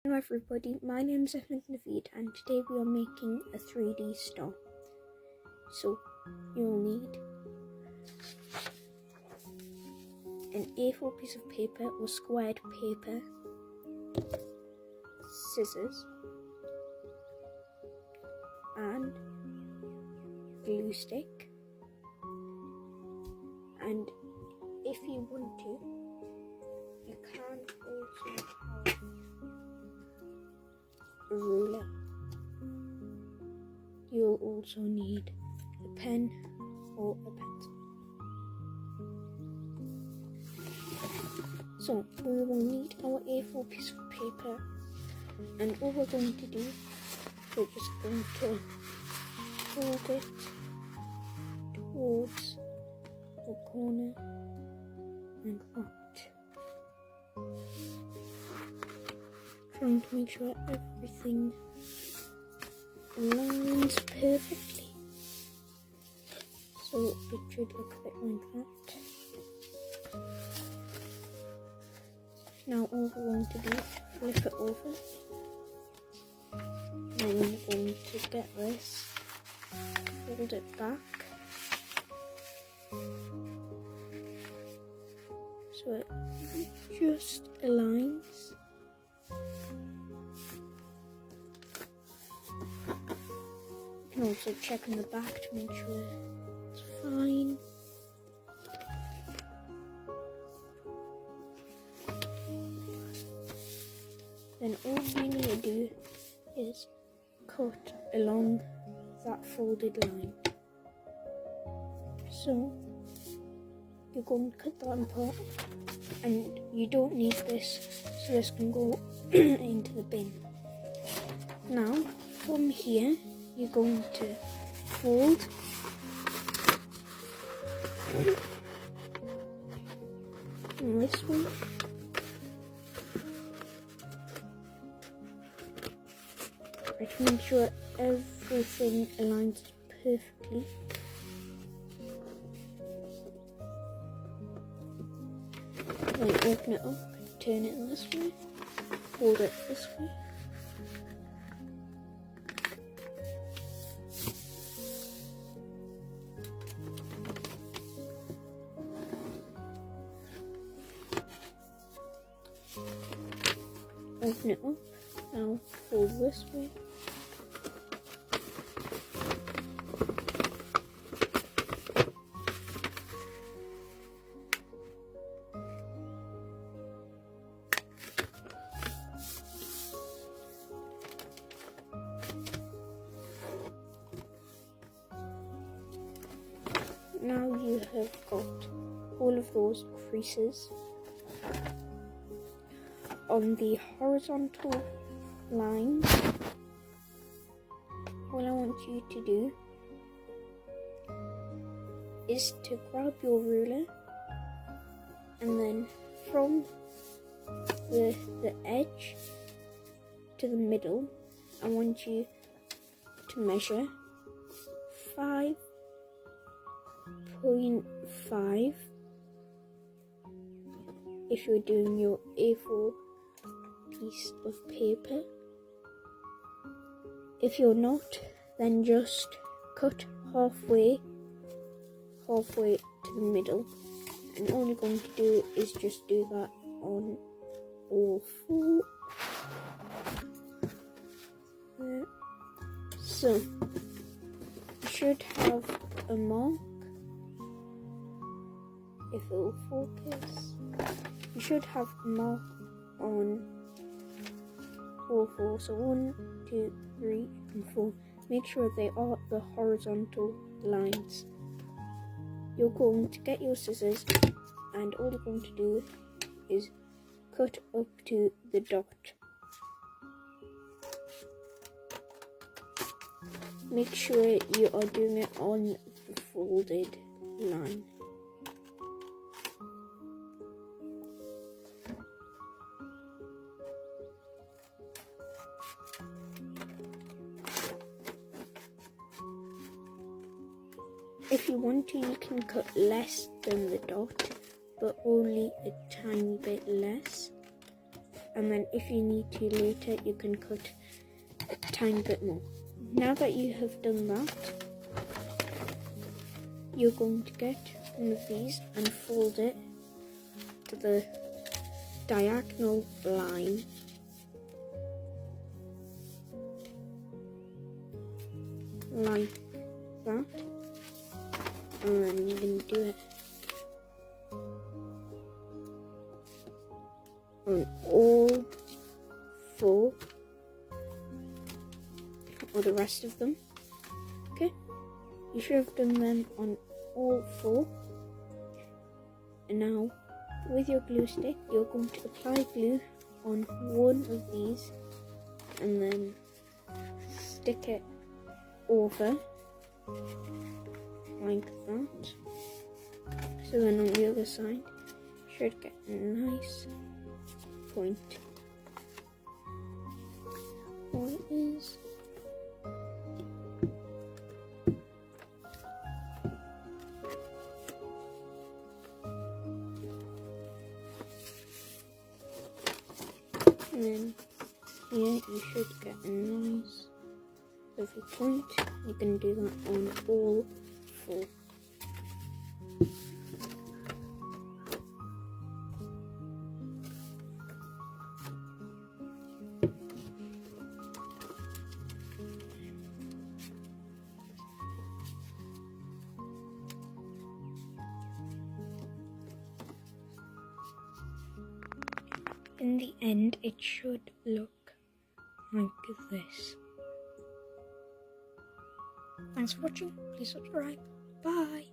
Hello everybody, my name is Ahmed Naveed and today we are making a 3D star. So you'll need an A4 piece of paper or squared paper, scissors and glue stick, and if you want to, you can also have a ruler. You'll also need a pen or a pencil. So we will need our A4 piece of paper, and all we're going to do, we're just going to fold it towards the corner and that. Trying to make sure everything aligns perfectly. So it should look a bit like that. Now all we're going to do is flip it over. Then we're going to get this, fold it back. So it just aligns. You can also check in the back to make sure it's fine. Then all you need to do is cut along that folded line. So you're going to cut that in part, and you don't need this, so this can go into the bin. Now from here you're going to fold in this way. Try to make sure everything aligns perfectly. Then open it up, turn it this way, hold it this way. Open it up, now fold this way. Now you have got all of those creases on the horizontal lines. What I want you to do is to grab your ruler, and then from the edge to the middle, I want you to measure 5.5 if you're doing your A4 piece of paper. If you're not, then just cut halfway to the middle, and all you're going to do is just do that on all four. So you should have a mark, if it will focus. You should have a mark on all four, so 1, 2, 3 and 4. Make sure they are the horizontal lines. You're going to get your scissors, and all you're going to do is cut up to the dot. Make sure you are doing it on the folded line. If you want to, you can cut less than the dot, but only a tiny bit less. and then if you need to later, you can cut a tiny bit more. Now that you have done that, you're going to get one of these and fold it to the diagonal line. Like that. And then you can do it on all 4, or the rest of them. Okay, you should have done them on all 4. And now with your glue stick, you're going to apply glue on one of these and then stick it over like that. So then on the other side, you should get a nice point. What it is. And then here you should get a nice little point. You can do that on all 4. In the end, it should look like this. Thanks for watching. Please subscribe. Bye.